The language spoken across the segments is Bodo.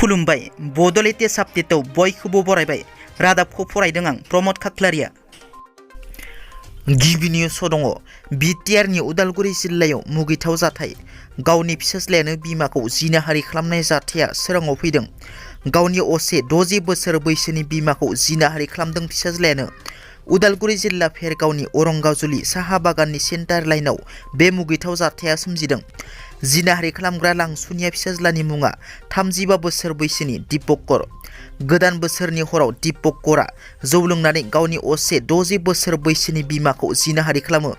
खुलुमबाय बड'लेण्ड आपडेटआव बयखौबो बरायबाय रादाबखौ फरायदों आं प्रमद खाख्लारिया। गिबि निउसआव दङ बिटिआरनि उदालगुरि जिल्लायाव मुगैथाव जाथाय। गावनि फिसाज्लायानो बिमाखौ जिनाहारि खालामनाय जाथाया सोराङाव फैदों। गावनि असे 60 बोसोर बैसोनि बिमाखौ जिनाहारि खालामदों फिसाज्लायानो। उदालगुरि जिल्ला फेरगावनि अरंगाजुलि साहा बागाननि सेन्टार लाइनाव बे मुगैथाव जाथाया सोमजिदों। जिनाहारि खालामग्रा लांसुनिया फिसाज्लानि मुङा 35 बोसोर बैसोनि दीपकर। गोदान बोसोरनि हराव दीपकरा जौ लोंनानै गावनि असे 60 बोसोर बैसोनि बिमाखौ जिनाहारि खालामो।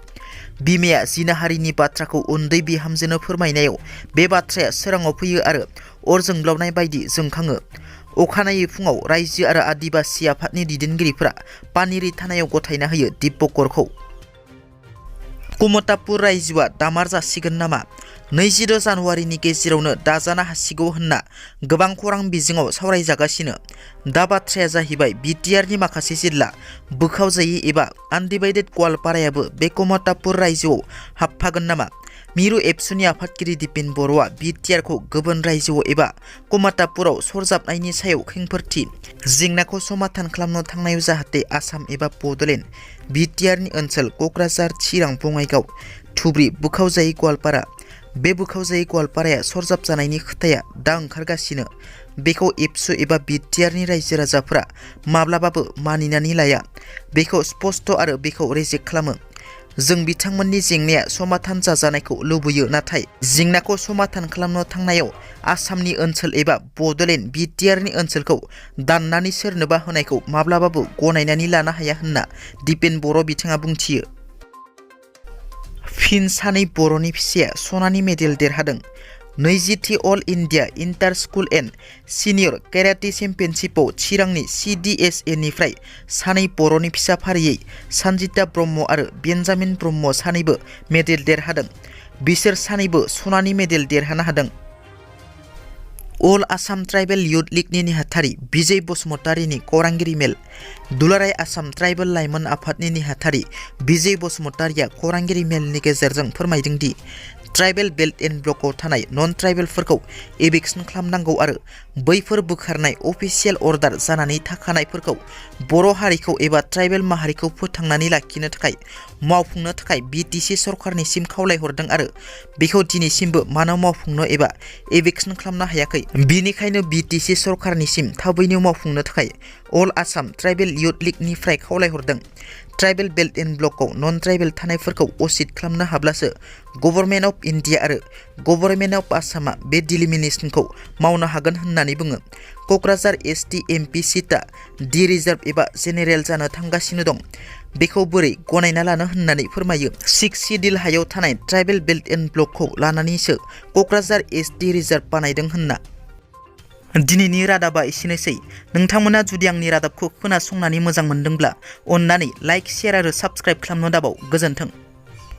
बिमाया जिनाहारिनि बाथ्राखौ उन्दै बिहामजोनो फोरमायनायाव बे बाथ्राया सोराङाव फैयो आरो अर जोंब्लावनाय बायदि जोंखाङो। अखानायै फुङाव रायजो आरो आदिबासि आफादनि दैदेनगिरिफोरा पानेरि थानायाव गथायना होयो दीपकरखौ। कमतापुर रायजोआ दामार जासिगोन नामा? 26 जानुवारिनि गेजेरावनो दाजानो हासिगौ होनना गोबां खौरां बिजोङाव सावरायजागासिनो। दा बाथ्राया जाहैबाय बिटिआरनि माखासे जिल्ला बोखावजायै एबा आनडिभाइडेड गवालपारायाबो बे कमतापुर रायजोआव हाबफागोन नामा? मिरु एबसुनि आफादगिरि दिपेन बर'आ बिटिआरखौ गुबुन रायजोआव एबा कमतापुराव सरजाबनायनि सायाव खेंफोरथि जेंनाखौ समाधान खालामनो थांनायाव जाहाथे आसाम एबा बड'लेण्ड, बिटिआरनि ओनसोल क'क्राझार, चिरां, बङाइगाव, धुब्री, बोखावजायै गवालपारा, बे बोखावजायै गवालपाराया सरजाब जानायनि खोथाया दा ओंखारगासिनो। बेखौ एबसु एबा बिटिआरनि रायजो राजाफोरा माब्लाबाबो मानिनानै लाया। बेखौ स्पष्ट आरो बेखौ रिजेक्ट खालामो। जों बिथांमोननि जेंनाया समाधान जाजानायखौ लुबैयो, नाथाय जेंनाखौ समाधान खालामनो थांनायाव आसामनि ओनसोल एबा बड'लेण्ड, बिटिआरनि ओनसोलखौ दाननानै सोरनोबा होनायखौ माब्लाबाबो गनायनानै लानो हाया होनना दिपेन बर' बिथाङा बुंथियो। फिन सानै बर'नि फिसाया सनानि मेडेल देरहादों। 20थि all India inter school and senior karate चेम्पियनशिपआव चिरांनि CDSA-निफ्राय सानै बर'नि फिसा फारियै सानजिता ब्रह्म आरो बेन्जामिन ब्रह्म सानैबो मेडेल देरहादों। बिसोर सानैबो सनानि मेडेल देरहानो हादों। अल आसाम ट्राइबेल युथ लीगनि नेहाथारि बिजय बसुमतारीनि खौरांगिरि मेल। दुलाराय आसाम ट्राइबेल लाइमोन आफादनि नेहाथारि बिजय बसुमतारीया खौरांगिरि मेलनि गेजेरजों फोरमायदों दि ट्राइबेल बेल्ट एन्ड ब्लकआव थानाय नन ट्राइबेलफोरखौ एभिक्सन खालामनांगौ आरो बैफोर बोखारनाय अफिसियेल अर्डार जानानै थाखानायफोरखौ बर' हारिखौ एबा ट्राइबेल माहारिखौ फोथांनानै लाखिनो थाखाय मावफुंनो थाखाय बिटिसि सरकारनिसिम खावलायहरदों आरो बेखौ दिनैसिमबो मानो मावफुंनो एबा एभिक्सन खालामनो हायाखै। बिनिखायनो बिटिसि सरकारनिसिम थाबैनो मावफुंनो थाखाय अल आसाम ट्राइबेल युथ लीगनिफ्राय खावलायहरदों। ट्राइबेल बेल्ट एन्ड ब्लकआव नन ट्राइबेल थानायफोरखौ असित खालामनो हाब्लासो गभर्नमेन्ट अफ इन्डिया आरो गभर्नमेन्ट अफ आसामा बे डिलिमिनेसनखौ मावनो हागोन होननानै बुङो। क'क्राझार ST MP सिटआ डि रिजार्भ एबा जेनेरेल जानो थांगासिनो दं। बेखौ बोरै गनायना लानो होननानै फोरमायो। 6 सिडिल हायाव थानाय ट्राइबेल बेल्ट एन्ड ब्लकखौ लानानैसो क'क्राझार ST रिजार्भ बानायदों होनना। दिनैनि रादाबा एसेनोसै। नोंथांमोना जुदि आंनि रादाबखौ खोनासंनानै मोजां मोनदोंब्ला अन्नानै लाइक, शेयार आरो साबस्क्राइब खालामनो दाबाव। गोजोन्थों।